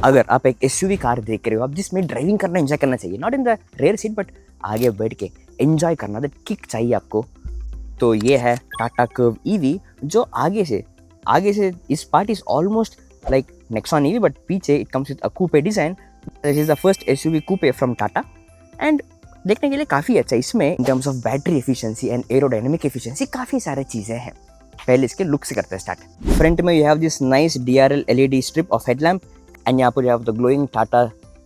अगर आप एक एसयूवी कार देख रहे हो आप जिसमें ड्राइविंग करना एंजॉय करना चाहिए, not in the rare seat but आगे बैठ के एंजॉय करना, दैट किक चाहिए आपको, तो ये है टाटा कर्व ईवी जो आगे से इस part is almost like Nexon EV but पीछे it comes with a coupe design. This is the first SUV coupe from Tata and देखने के लिए काफ़ी अच्छा। इसमें in terms of battery efficiency and aerodynamic efficiency काफ़ी सारी चीज़ें हैं। पहले इसके लुक से करते हैं स्टार्ट। फ्रंट में you have this nice DRL LED strip of headlamp and यहाँ पर you have the glowing Tata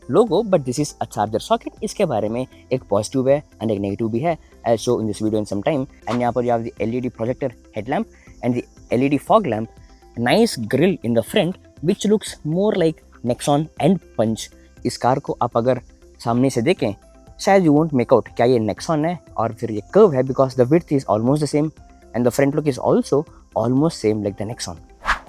logo but this is a charger socket. इसके बारे में एक पॉजिटिव है एंड एक नेगेटिव भी है, as show in this video in some time. And यहाँ पर you have the LED projector headlamp and the LED fog lamp, nice grille in the front which looks more like Nexon and Punch. इस car को आप अगर सामने से देखें शायद यू वोंट मेक आउट क्या ये नेक्सॉन है और फिर ये कर्व है, because the width is almost the same and the front look is also almost same like the Nexon.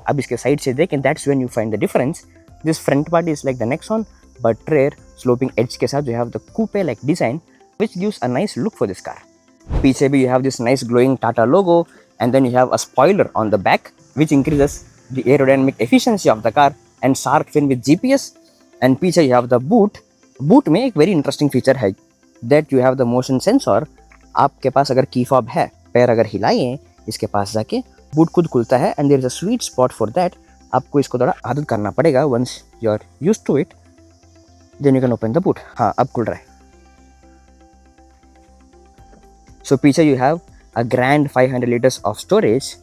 अब इसके साइड से देखें that's when you find the difference. This front part is like the Nexon but rear sloping edge के साथ you have the coupe like design which gives a nice look for this car. पीछे भी you have this nice glowing Tata logo and then you have a spoiler on the back which increases the aerodynamic efficiency of the car and shark fin with GPS। And पीछे you have the boot में एक very interesting feature है that you have the motion sensor. आपके पास अगर key fob है, पैर अगर हिलाएं इसके पास जाके बूट खुद खुलता है and there is a sweet spot for that. आपको इसको थोड़ा आदत करना पड़ेगा, once you are used to it then you can open the boot. हाँ अब खुल रहा है। सो पीछे you have a grand 500 litres of storage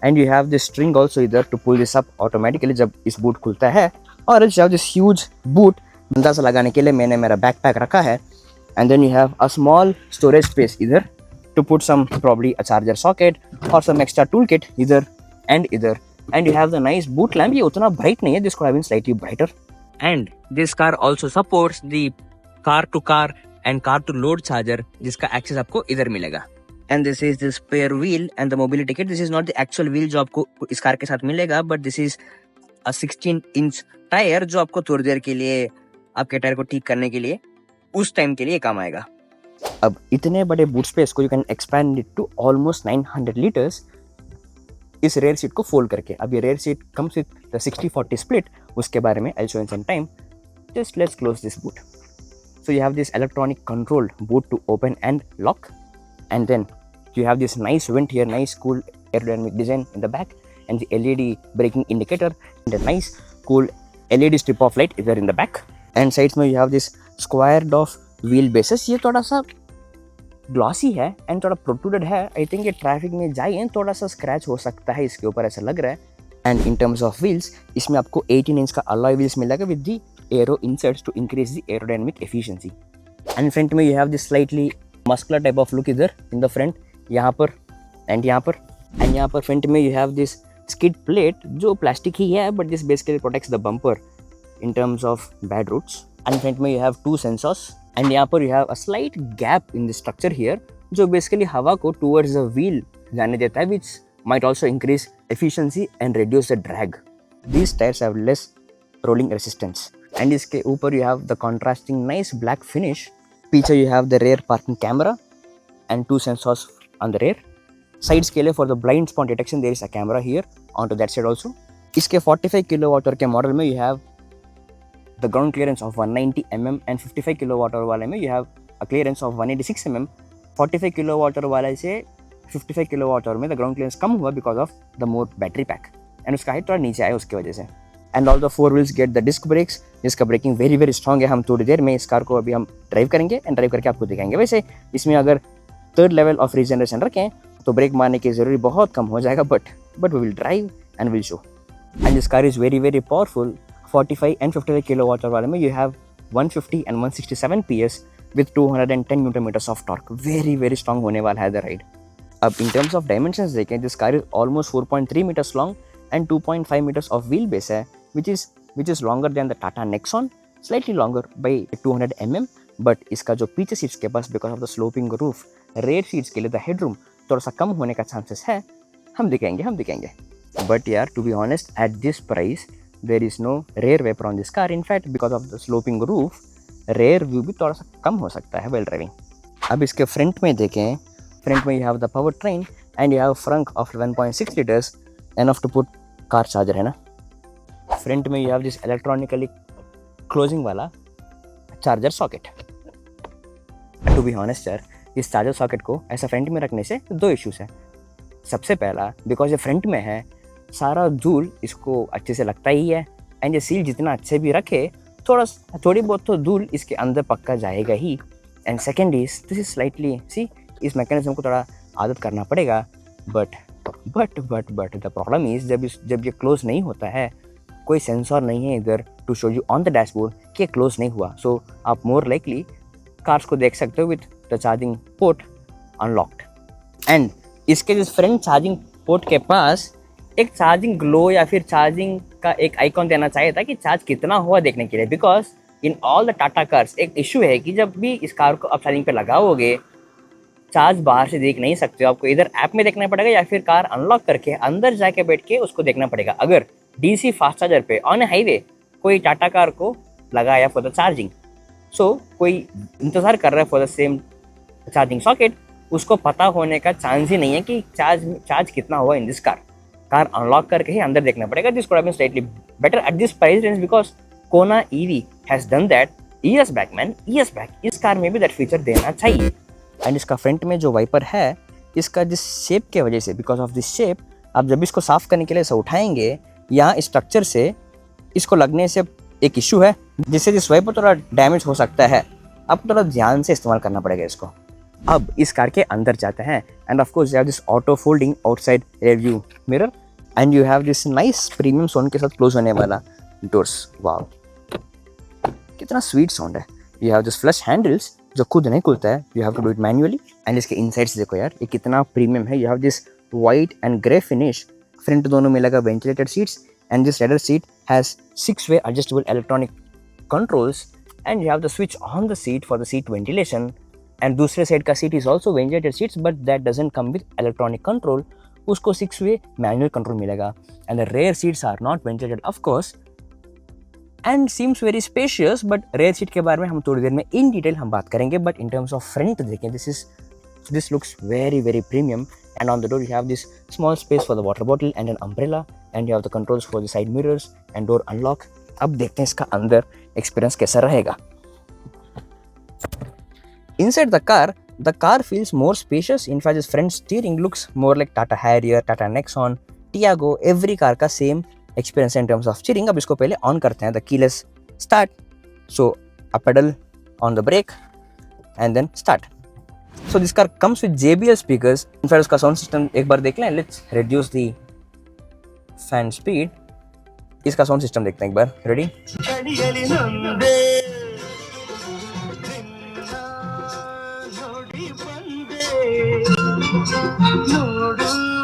and you have this string also इधर to pull this up automatically जब इस boot खुलता है। और you have this huge boot अंदाजा लगाने के लिए मैंने मेरा बैकपैक रखा है and then you have a small storage space either to put some probably a charger socket or some extra toolkit either and you have the nice boot lamp। ये उतना bright नहीं है, this could have been slightly brighter and this car also supports the car to car and car to load charger जिसका access आपको इधर मिलेगा। and this is the spare wheel and the mobility kit। this is not the actual wheel जो आपको इस car के साथ मिलेगा but this is a 16-inch tyre जो आपको थोड़ी देर के लिए आपके टायर को ठीक करने के लिए उस टाइम के लिए काम आएगा। अब इतने बड़े बूट स्पेस को you can expand it to almost 900 litres इस रेयर सीट को फोल्ड करके। अब ये rear seat comes with the 60-40 split, उसके बारे में I show in some time. Just let's close this boot. So you have this electronic control boot to open and lock and then you have this nice vent here, nice cool aerodynamic design in the back and the LED braking indicator and a nice cool LED strip of light here in the back and sides में you have this squared off wheel bases। ये थोड़ा सा glossy है and थोड़ा protruded है। I think ये traffic में जाइए थोड़ा सा स्क्रैच हो सकता है इसके ऊपर, ऐसा लग रहा है। And in terms of wheels इसमें आपको 18 इंच का अलॉय व्हील्स मिलेगा with the aero inserts to increase the aerodynamic efficiency. And front में you have this slightly muscular type of look इधर इन द फ्रंट, यहाँ पर एंड यहाँ पर फ्रंट में you have this skid plate जो plastic ही है but this basically protects the bumper in terms of bad roots। and front में you have 2 sensors and यहाँ पर you have a slight gap in the structure here जो basically हवा को towards the wheel जाने देता है which might also increase efficiency and reduce the drag। these tires have less rolling resistance and इसके ऊपर you have the contrasting nice black finish। पीछे you have the rear parking camera and 2 sensors on the rear। Sides के लिए for the blind spot detection there is a camera here on to that side also. इसके 45 kilowatt के model में you have the ground clearance of 190 mm and 55 kilowatt वाले में you have a clearance of 186 mm। 45 kilowatt वाले से 55 kilowatt में the ground clearance कम हुआ because of the more battery pack and उसका हाइट थोड़ा नीचे आया उसकी वजह से। And all the 4 wheels get the disc brakes जिसका ब्रेकिंग वेरी वेरी स्ट्रॉन्ग है। हम थोड़ी देर में इस कार को अभी हम ड्राइव करेंगे एंड ड्राइव करके आपको दिखाएंगे। वैसे इसमें अगर 3rd लेवल ऑफ रीजनरेशन रखें तो ब्रेक मारने की ज़रूरी बहुत कम हो जाएगा but we will drive and will show. And this car is very very powerful. 45 and 55 kilowatt वाले में you have 150 and 167 PS with 210 newton metres of torque. Very very strong होने वाला है द राइड। अब इन टर्म्स ऑफ डायमेंशंस देखें this car is almost 4.3 metres long and 2.5 metres of wheel base है which is longer than the Tata Nexon, slightly longer by 200 mm। But इसका जो पीछे seats के पास because of the sloping roof rear seats के लिए the headroom थोड़ा सा कम होने का चांसेस है। हम दिखाएंगे बट यार to be honest at this price there is no rear wiper on this car. In fact because of the sloping roof rear view भी थोड़ा सा कम हो सकता है वेल ड्राइविंग। अब इसके फ्रंट में देखें, फ्रंट में you have the power train and you have frunk of 1.6 litres enough to put car charger है ना। फ्रंट में you have this electronically closing वाला charger socket. To be honest यार, इस चार्जर सॉकेट को ऐसा फ्रंट में रखने से दो इश्यूज हैं। सबसे पहला, बिकॉज ये फ्रंट में है, सारा धूल इसको अच्छे से लगता ही है, एंड ये सील जितना अच्छे भी रखे थोड़ी बहुत तो धूल इसके अंदर पक्का जाएगा ही। And second is this is slightly see, इस मैकेनिज्म को थोड़ा आदत करना पड़ेगा। बट द प्रॉब्लम इज जब ये क्लोज नहीं होता है, कोई सेंसर नहीं है इधर to show you on the dashboard कि ये क्लोज नहीं हुआ। सो आप मोर लाइकली कार्स को देख सकते हो with the charging port unlocked. And इसके जिस फ्रंट चार्जिंग पोर्ट के पास एक चार्जिंग ग्लो या फिर चार्जिंग का एक आइकॉन देना चाहिए था कि चार्ज कितना हुआ देखने के लिए। Because in all the Tata cars एक इशू है कि जब भी इस कार को आप चार्जिंग पे लगाओगे, चार्ज बाहर से देख नहीं सकते हो, आपको इधर ऐप में देखना पड़ेगा या फिर कार अनलॉक करके अंदर जाके बैठ के उसको देखना पड़ेगा। अगर डीसी फास्ट चार्जर पे ऑन हाईवे कोई टाटा कार को लगाया फॉर द चार्जिंग, सो कोई इंतज़ार कर रहा है for the same charging socket, उसको पता होने का चांस ही नहीं है कि चार्ज कितना हुआ इन दिस कार अनलॉक करके ही अंदर देखना पड़ेगा। This could have been slightly better at this price range because Kona EV has done that years back man, years back. इस कार में भी दैट फीचर देना चाहिए। एंड इसका फ्रंट में जो वाइपर है, इसका जिस शेप के वजह से, बिकॉज ऑफ दिस शेप, आप जब इसको साफ करने के लिए उठाएंगे, यहाँ स्ट्रक्चर से इसको लगने से एक इशू है जिससे जिस वाइपर थोड़ा डैमेज हो सकता है। आपको थोड़ा ध्यान से इस्तेमाल करना पड़ेगा इसको। अब इस कार के अंदर जाते हैं and of course you have this auto folding outside rear view mirror and you have this nice premium sound के साथ क्लोज होने वाला डोर्स। वाव, कितना स्वीट साउंड है। You have this flush handles जो खुद नहीं खुलता है, you have to do it manually. And इसके इनसाइड्स देखो यार, ये कितना प्रीमियम है। You have this white and grey finish, front दोनों में लगा ventilated seats and this leather seat has 6-way adjustable electronic controls and you have the switch on the seat for the seat ventilation। and दूसरे side का seat is also ventilated seats but that doesn't come with electronic control, उसको 6-way manual control मिलेगा। and the rear seats are not ventilated of course and seems very spacious, but rear seat के बारे में हम थोड़ी देर में in detail हम बात करेंगे। but in terms of front देखें, this looks very premium and on the door you have this small space for the water bottle and an umbrella and you have the controls for the side mirrors and door unlock। अब देखते हैं इसका अंदर experience कैसा रहेगा। Inside the car feels more spacious। In fact, its front steering looks more like Tata Harrier, Tata Nexon, Tiago, every car का same experience in terms of steering। अब इसको पहले ऑन करते हैं, the keyless start। So a pedal on the brake and then start। So this car comes with JBL speakers। In fact, उसका sound system एक बार देख लें। Let's reduce the fan speed। इसका साउंड सिस्टम देखते हैं एक बार। Ready?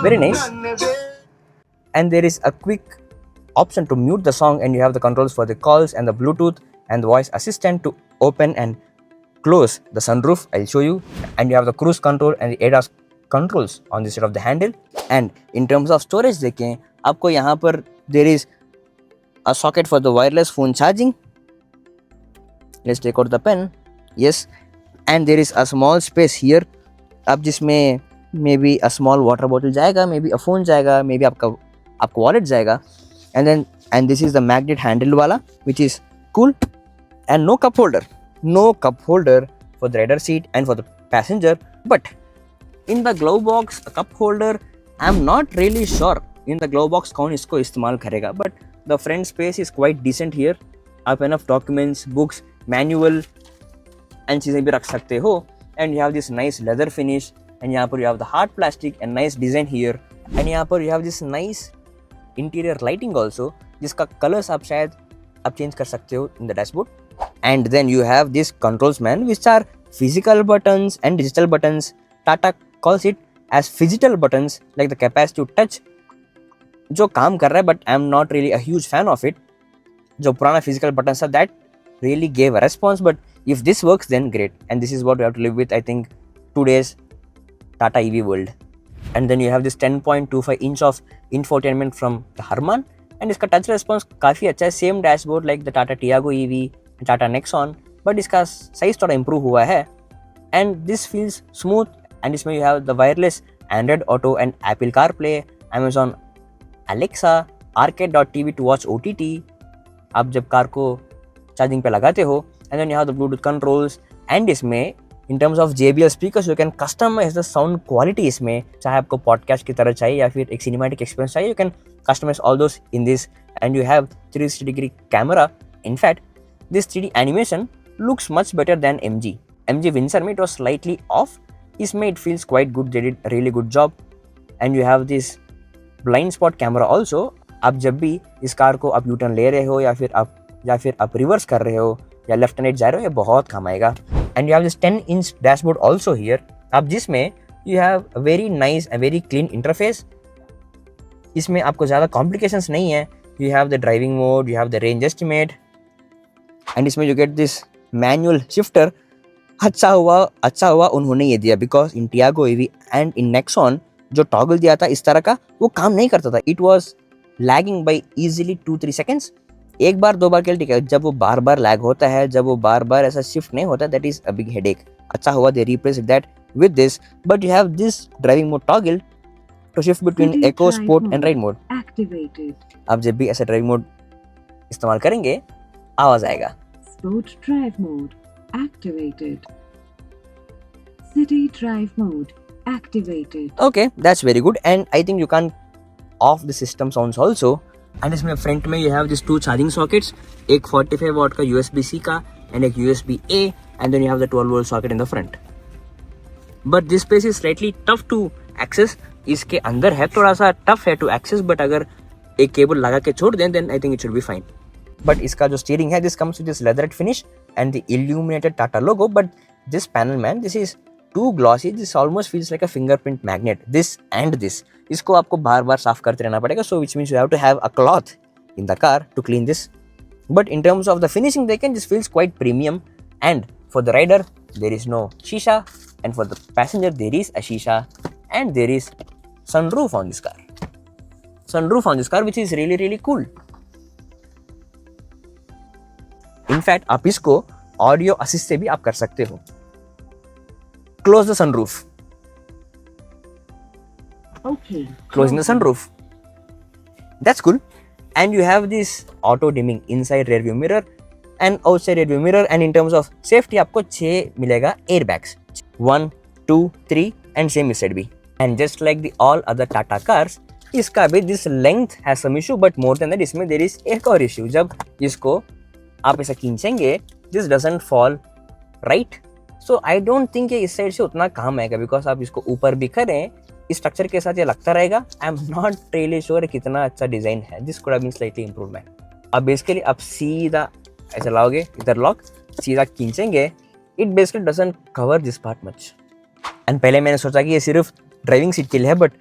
Very nice। and there is a quick option to mute the song and you have the controls for the calls and the Bluetooth and the voice assistant to open and close the sunroof, I'll show you। and you have the cruise control and the ADAS controls on this side of the handle। and in terms of storage देखें, आपको यहाँ पर there is a socket for the wireless phone charging। let's take out the pen। yes, and there is a small space here। अब जिसमें maybe a small water bottle जाएगा, maybe a phone जाएगा, maybe आपका wallet जाएगा। and this is the magnet handle वाला which is cool। and no cup holder for the rider seat and for the passenger। but in the glove box cup holder, I'm not really sure in the glove box कौन इसको इस्तेमाल करेगा। but the front space is quite decent here। आप enough documents, books, manual and चीज़ें भी रख सकते हो। and you have this nice leather finish and यहाँ पर you have the hard plastic and nice design here। and यहाँ पर you have this nice interior lighting also जिसका colors आप शायद आप change कर सकते हो in the dashboard। and then you have these controls man which are physical buttons and digital buttons। Tata calls it as phygital buttons like the capacitive touch जो काम कर रहा है, but I'm not really a huge fan of it। जो पुराना physical buttons था that really gave a response, but if this works then great। and this is what we have to live with I think today's Tata EV world। and then you have this 10.25 inch of infotainment from the Harman and इसका touch response काफ़ी अच्छा है। same dashboard like the Tata Tiago EV and Tata Nexon, but इसका size थोड़ा improve हुआ है and this feels smooth। and इसमें you have the wireless Android Auto and Apple CarPlay, Amazon Alexa, Arcade.tv to watch OTT। आप जब car को charging पे लगाते हो, and then you have the Bluetooth controls, and इसमें in terms of JBL speakers you can customise the sound quality इसमें, चाहे आपको पॉडकास्ट की तरह चाहिए या फिर एक सिनेमैटिक एक्सपीरियंस चाहिए, you can customise all those in this, and you have 360 degree camera. In fact, this 3D animation looks much better than MG Windsor में it was slightly off, इसमें it feels quite good, they did a really good job. And you have this blind spot camera also, आप जब भी इस car को आप U-turn ले रहे हो या फिर आप रिवर्स कर रहे हो या लेफ्ट एंड राइट जा रहे हो, ये बहुत काम आएगा. And you have this 10-inch dashboard also here, आप जिसमें you have very nice and very clean interface. इसमें आपको ज़्यादा कॉम्प्लिकेशंस नहीं है. You have the driving mode, you have the range estimate, and इसमें you get this manual shifter. अच्छा हुआ उन्होंने ये दिया, because in Tiago EV and in Nexon जो टॉगल दिया था इस तरह का, वो काम नहीं करता था. It was lagging by easily 2-3 seconds. एक बार 2 बार के लिए ठीक है, जब वो बार बार लैग होता है, जब वो बार बार ऐसा शिफ्ट नहीं होता, that is a big headache. अच्छा हुआ they replace that with this, but you have this driving mode toggle to shift between eco, sport and ride mode. आप जब भी ऐसा ड्राइविंग मोड इस्तेमाल करेंगे, आवाज आएगा. Sport drive mode activated. City drive mode activated. Okay, that's very good, and I think you can off the system sounds also. And इसमें front में you have this 2 charging sockets, एक 45 watt का USB-C का and एक USB-A, and then you have the 12 volt socket in the front. But this space is slightly tough to access. इसके अंदर है थोड़ा सा टफ है टू एक्सेस, बट अगर एक केबल लगा के छोड़ दें then I think it should be fine. But इसका जो स्टीयरिंग है, this comes with this leatherette finish and the illuminated Tata logo. But this panel man, this is too glossy, this almost feels like a fingerprint magnet. This and this, इसको आपको बार बार साफ करते रहना पड़ेगा. So which means you have to have a cloth in the car to clean this. But in terms of the finishing they can, this feels quite premium. And for the rider there is no shisha, and for the passenger there is a shisha, and there is sunroof on this car which is really really cool. In fact, आप इसको audio assist से भी आप कर सकते हो. Close the sunroof. Okay. Closing the sunroof. That's cool. And you have this auto dimming inside rear view mirror and outside rear view mirror. And in terms of safety, आपको 6 मिलेगा airbags. 1, 2, 3 and same is said be. And just like the all other Tata cars, इसका भी this length has some issue, but more than that इसमें there is एक और issue. जब इसको आप ऐसा खींचेंगे, this doesn't fall right. So I don't think ये इस साइड से उतना काम आएगा, बिकॉज आप इसको ऊपर भी करें, इस स्ट्रक्चर के साथ ये लगता रहेगा. I am not really sure कितना अच्छा डिजाइन है. This could have been slightly improvement. अब बेसिकली आप सीधा ऐसा लाओगे, इधर लॉक, सीधा खींचेंगे, it basically doesn't cover this part much. And पहले मैंने सोचा कि ये सिर्फ ड्राइविंग सीट के लिए है, बट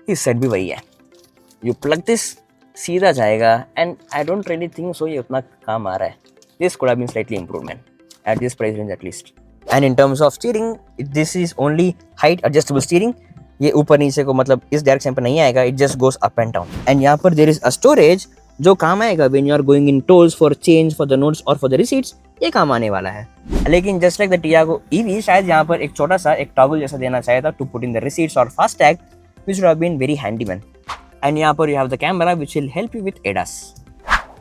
इस साइड भी वही है. यू प्लग दिस, सीधा जाएगा, and I don't really think so ये उतना काम आ रहा है. This could have been slightly improvement at this price range at least. And in terms of steering, this is only height adjustable steering. ये ऊपर नीचे को मतलब इस डायरेक्शन पर नहीं आएगा, it just goes up and down. And यहाँ पर there is a storage जो काम आएगा when you are going in tolls for change, for the notes or for the receipts. ये काम आने वाला है. लेकिन just like the Tiago EV, शायद यहाँ पर एक छोटा सा एक टॉगल जैसा देना चाहिए था to put in the receipts or FASTag, which would have been very handy man. And यहाँ पर you have the camera which will help you with ADAS.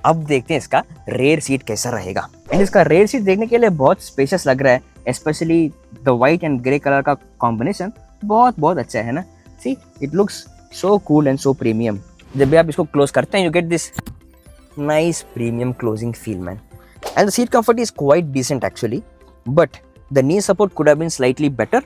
अब देखते हैं इसका रेयर सीट कैसा रहेगा. एंड इसका रेयर सीट देखने के लिए बहुत स्पेशियस लग रहा है, specially the white and grey colour का कॉम्बिनेशन बहुत अच्छा है ना. See, it looks so cool and so premium. जब भी आप इसको क्लोज करते हैं, you get this nice premium closing feel man. And the seat comfort is quite decent actually, but the knee support could have been slightly better.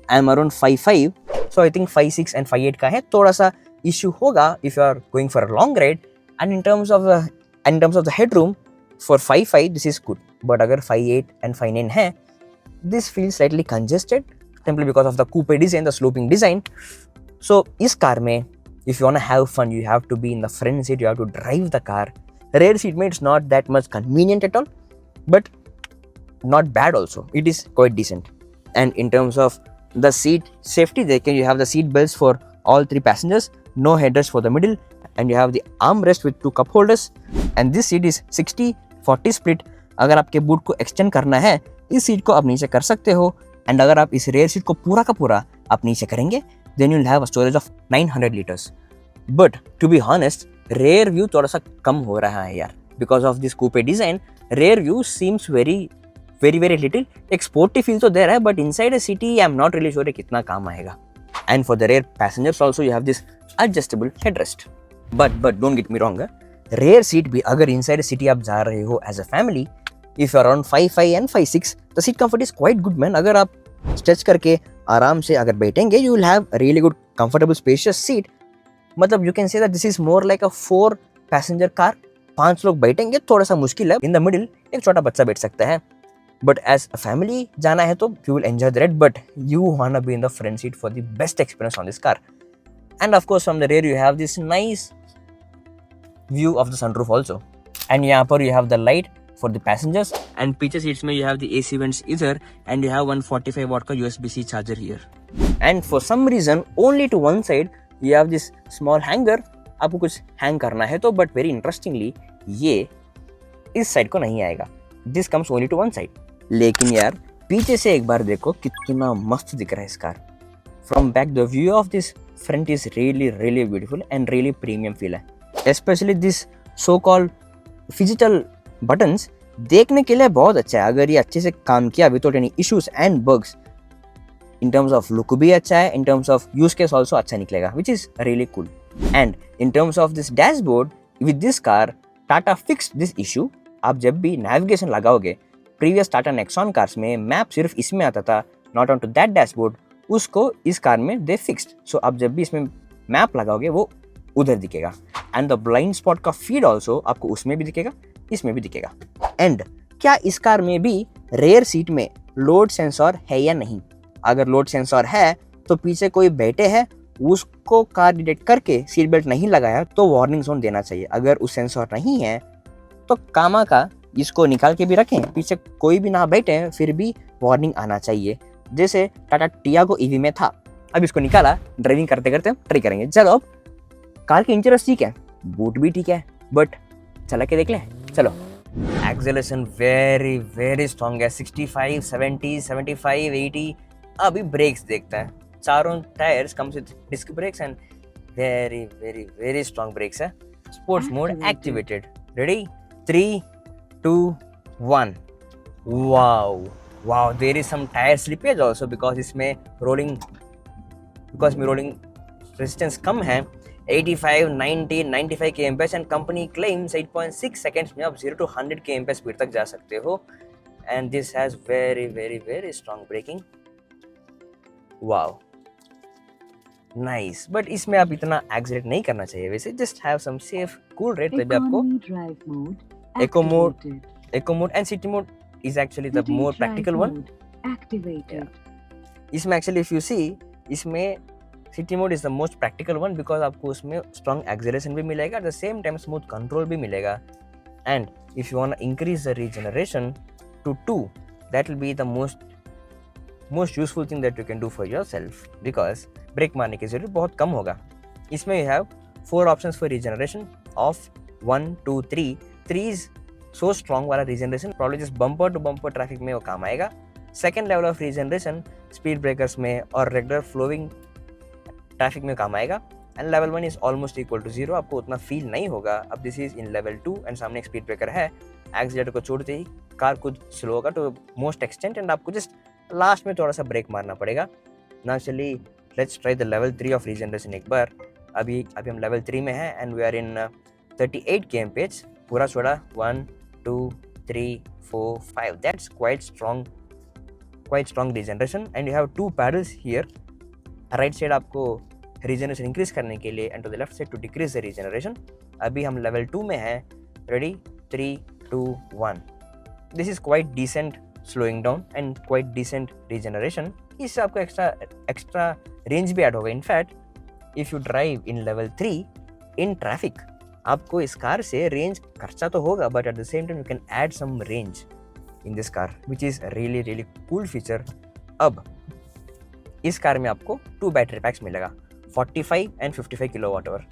I am around 5'5", so I think 5'6" and 5'8" का है. थोड़ा सा issue होगा if you are going for a long ride. And in terms of the headroom, for 5'5" this is good, but अगर 5'8" and 5'9" है, this feels slightly congested simply because of the coupe design, the sloping design. So इस car में if you wanna have fun, you have to be in the front seat, you have to drive the car. Rear seat में it's not that much convenient at all, but not bad also. It is quite decent. And in terms of the seat safety, you have the seat belts for all 3 passengers, no headrest for the middle, and you have the armrest with 2 cup holders. And this seat is 60-40 split. अगर आपके boot को extend करना है, इस seat को आप नीचे कर सकते हो. एंड अगर आप इस रेयर सीट को पूरा का पूरा आप नीचे करेंगे, then you'll have a storage of 900 liters. But to be honest, rear view थोड़ा सा कम हो रहा है यार, because of this coupe design. rear view seems very little. एक sporty feel तो दे रहा है, but inside a city I'm not really sure कितना काम आएगा. And for the rear passengers also you have this adjustable headrest. But don't get me wrong, rear seat भी अगर inside a city आप जा रहे हो as a family, if you are around 5'5" and 5'6", the seat comfort is quite good man. अगर आप stretch करके आराम से अगर बैठेंगे, you will have a really good comfortable spacious seat. मतलब you can say that this is more like a 4 passenger car. 5 लोग बैठेंगे थोड़ा सा मुश्किल है. In the middle एक छोटा बच्चा बैठ सकता है. But as a family जाना है तो you will enjoy the ride, but you wanna be in the front seat for the best experience on this car. And of course from the rear you have this nice view of the sunroof also. And यहाँ पर you have the light for the passengers, and पीछे seats में you have the AC vents either, and you have 145 watt का USB-C charger here. And for some reason only to one side you have this small hanger. आपको कुछ hang करना है तो, but very interestingly ये इस side को नहीं आएगा. This comes only to one side. लेकिन यार पीछे से एक बार देखो कितना मस्त दिख रहा है इस car. From back the view of this front is really beautiful and really premium feel है. Especially this so called digital buttons देखने के लिए बहुत अच्छा है. अगर ये अच्छे से काम किया without any issues and bugs, in terms of look भी अच्छा है, in terms of use case also अच्छा निकलेगा, which is really cool. And in terms of this dashboard, with this car Tata fixed this issue. आप जब भी navigation लगाओगे, previous Tata Nexon cars में map सिर्फ इसमें आता था, not onto that dashboard. उसको इस कार में they fixed. So आप जब भी इसमें map लगाओगे वो उधर दिखेगा. And the blind spot का feed also आपको उसमें भी दिखेगा, इसमें भी दिखेगा. And क्या इस कार में भी rear seat में load sensor है या नहीं? अगर लोड सेंसर है तो पीछे कोई बैठे है, उसको कार डिटेक्ट करके सीट बेल्ट नहीं लगाया तो वार्निंग जोन देना चाहिए. अगर उस सेंसर नहीं है तो कामा का इसको निकाल के भी रखें, पीछे कोई भी ना बैठे फिर भी वार्निंग आना चाहिए, जैसे टाटा टियागो ईवी में था. अब इसको निकाला, ड्राइविंग करते करते ट्राई करेंगे. चलो अब कार के इंटीरियर ठीक है, बूट भी ठीक है, बट चला के देख ले. चलो. एक्सेलरेशन वेरी स्ट्रॉन्ग है. 65, 70, 75, 80. अभी ब्रेक्स देखता है. चारों टायर्स कम से disc brakes and very strong brakes है. Sports mode activated. Ready 3, 2, 1. Wow there is some tyre slippage also because इसमें रोलिंग रेजिस्टेंस कम है. 85, 90, 95 kmph and company claims 8.6 seconds में आप 0 to 100 kmph स्पीड तक जा सकते हो. And this has very strong braking. Wow nice. But इसमें आप इतना एक्सीलेट नहीं करना चाहिए वैसे. Just have some safe cool rate. तभी आपको eco mode and city mode is actually the more practical one. Activated. इसमें actually if you see, इसमें city mode is the most practical one because आपको उसमें strong acceleration भी मिलेगा, at the same time smooth control भी मिलेगा. And if you want to increase the regeneration to 2, that will be the most useful thing that you can do for yourself because brake मारने की जरूरत बहुत कम होगा. इसमें you have 4 options for regeneration of 1, 2, 3. 3 is so strong वाला regeneration, probably just bumper to bumper traffic में वो काम आएगा. Second level of regeneration speed breakers में और regular flowing traffic में काम आएगा. And level 1 is almost equal to 0. आपको उतना feel नहीं होगा. अब this is in level 2 and सामने एक speed breaker है. एक्सीलेटर को छोड़ते ही कार कुछ स्लो होगा to most extent and आपको just लास्ट में थोड़ा सा ब्रेक मारना पड़ेगा. नाउ चलिए let's try the level 3 of regeneration एक बार. अभी हम लेवल 3 में हैं and we are in 38 kmph. पूरा छोड़ा 1, 2, 3, 4, 5. That's quite strong regeneration and you have 2 paddles here. Right side आपको रीजनरेशन इंक्रीज करने के लिए and to the left side to decrease the regeneration. अभी हम लेवल 2 में हैं. Ready 3, 2, 1. This is quite decent slowing down and quite decent regeneration. इससे आपको एक्स्ट्रा रेंज भी ऐड होगा. In fact if you drive in level 3 in traffic, आपको इस कार से रेंज खर्चा तो होगा but at the same time you can add some range in this car which is really cool feature. अब इस कार में आपको 2 बैटरी पैक्स मिलेगा, 45 and 55 kWh.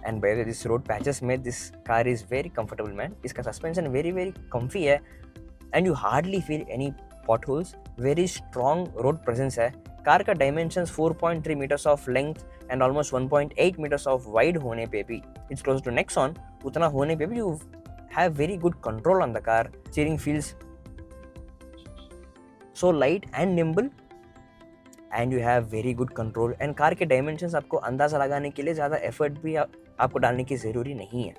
And by this road patches में this car is very comfortable man. इसका suspension very comfy है and you hardly feel any potholes. Very strong road presence है. Car का dimensions 4.3 meters of length and almost 1.8 meters of wide होने पे भी, it's close to Nexon, उतना होने पे भी you have very good control on the car. Steering feels so light and nimble, and you have very good control. And car के dimensions आपको अंदाज़ा लगाने के लिए ज़्यादा effort भी आपको डालने की ज़रूरी नहीं है.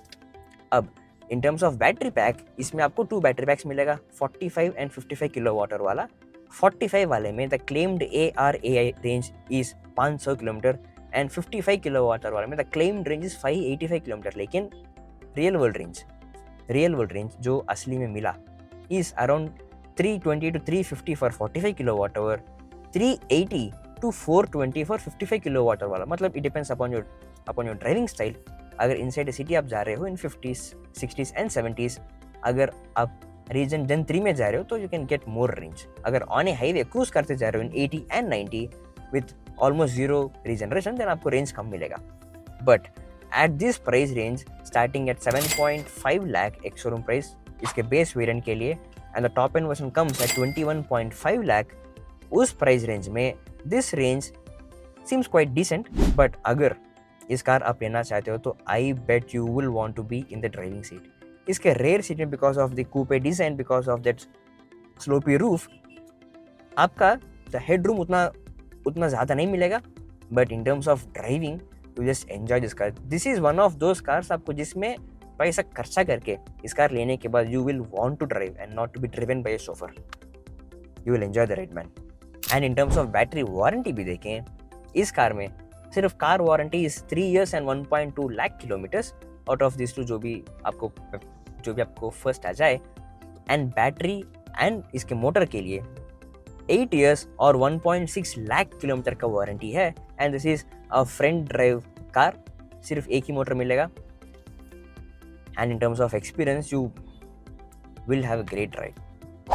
अब in terms of battery pack, इसमें आपको 2 battery packs मिलेगा, 45 and 55 किलोवाट वाला. 45 वाले में the claimed ARAI range is 500 kilometre and 55 kilowatt वाले में the claimed range is 585 kilometre. लेकिन रियल वर्ल्ड रेंज जो असली में मिला is around 320 to 350 for 45 kilowatt hour, 380 to 420 for 55 kilowatt वाला. मतलब it depends upon your driving style. अगर इनसाइड सिटी आप जा रहे हो इन 50s, 60s एंड 70s, अगर आप रीजन जन 3 में जा रहे हो तो you can get more range. अगर ऑन ए हाईवे क्रूज करते जा रहे हो in 80 and 90 with almost zero regeneration, then आपको रेंज कम मिलेगा. But at this price range starting at 7.5 lakh ex showroom price इसके बेस वेरिएंट के लिए, and the top end version comes at 21.5 lakh. उस प्राइस रेंज में this range seems quite decent. But अगर इस कार आप लेना चाहते हो तो I bet you will want to be in the driving seat. इसके रेयर सीट में because of the coupe design, because of that sloppy roof, आपका द हेड रूम उतना ज़्यादा नहीं मिलेगा. But in terms of driving you just enjoy this car. This is one of those cars आपको जिसमें पैसा खर्चा करके इस कार लेने के बाद you will want to drive and not to be driven by a chauffeur. You will enjoy the ride man. And in terms of battery warranty भी देखें, इस कार में सिर्फ car warranty is 3 years and 1.2 lakh kilometres out of this two जो भी आपको first आ जाए. एंड बैटरी एंड इसके मोटर के लिए 8 years और 1.6 लाख किलोमीटर का वारंटी है. And this is a front drive car, सिर्फ एक ही मोटर मिलेगा. And in terms of experience you will have a great ride.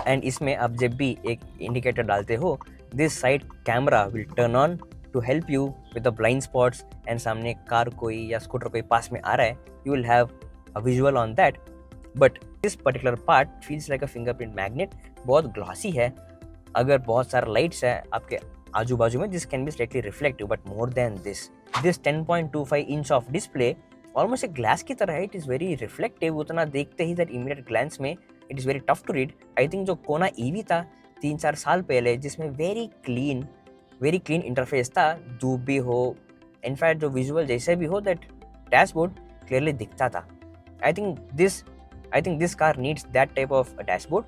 And इसमें आप जब भी एक इंडिकेटर डालते हो, this side camera will turn on to help you with the blind spots, and सामने कार कोई या स्कूटर कोई पास में आ रहा है, you will have a visual on that. But this particular part feels like a fingerprint magnet. बहुत glossy है. अगर बहुत सारे lights है आपके आजू बाजू में, this can be slightly reflective, but more than this 10.25 inch of display almost एक glass की तरह है. It is very reflective. उतना देखते ही that immediate glance में it is very tough to read. I think जो कोना EV था 3-4 साल पहले, जिसमें very clean इंटरफेस था, धूप भी हो, इनफैक्ट जो विजुअल जैसे भी हो, दैट डैशबोर्ड क्लियरली दिखता था. I think this car needs that type of dashboard.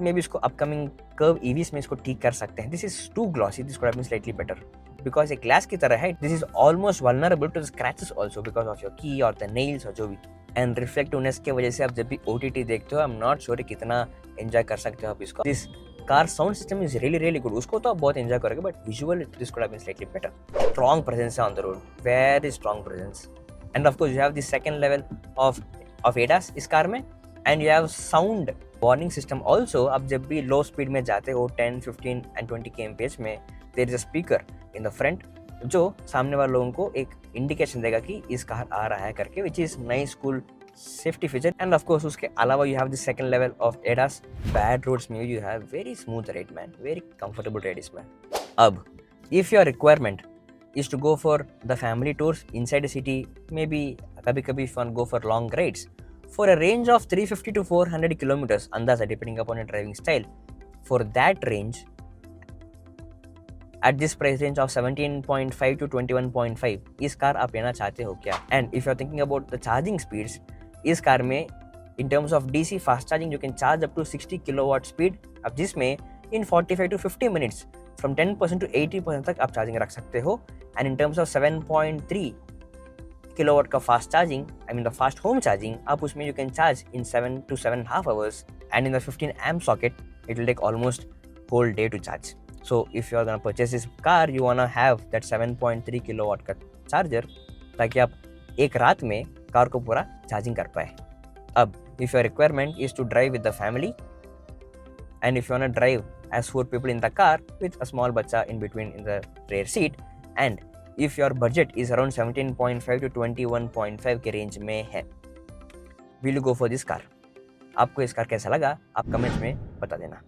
May be इसको अपकमिंग कर्व ईवीज में इसको ठीक कर सकते हैं. This is too glossy, this could have been slightly better because एक ग्लास की तरह है. This is almost vulnerable to the scratches also because of your key और द नेल्स और जो भी. एंड रिफ्लेक्टिवनेस की वजह से आप जब भी OTT देखते हो, आई एम नॉट श्योर कितना एंजॉय कर सकते हो आप इसको. This car sound system is really good. उसको तो आप बहुत एंजॉय करोगे, but visual this could have been slightly better. Strong presence है on the road, very strong presence. And of course you have the second level of ADAS इस car में, and you have sound warning system also. आप जब भी लो speed में जाते हो 10, 15 एंड 20 kmph में, there is a speaker in the front जो सामने वाले लोगों को एक इंडिकेशन देगा कि इस कार आ रहा है करके, which is nice cool safety feature. And of course उसके अलावा you have the second level of ADAS. Bad roads में you have very smooth ride man, very comfortable ride इसमें. अब if your requirement is to go for the family tours inside the city, maybe कभी if you want go for long rides for a range of 350 to 400 kilometers, अंदाज़ा depending upon your driving style. For that range, at this price range of 17.5 to 21.5, इस car आप लेना चाहते हो क्या? And if you're thinking about the charging speeds, इस car में in terms of DC fast charging, you can charge up to 60 kilowatt speed, अब जिसमें in 45 to 50 minutes from 10% to 80% तक आप चार्जिंग रख सकते हो. And in terms of 7.3 kilowatt का fast charging, I mean the fast home charging, आप उसमें you can charge in 7 to 7.5 hours, and in the 15 amp socket it will take almost whole day to charge. So if you are gonna purchase this car, you wanna have that 7.3 kilowatt का charger, ताकि आप एक रात में car को पूरा charging कर पाए. अब if your requirement is to drive with the family, and if you wanna drive as 4 people in the car with a small बच्चा in between in the rear seat, and if your budget is around 17.5 to 21.5 के range में है, will you go for this car? आपको इस car कैसा लगा, आप comments में बता देना.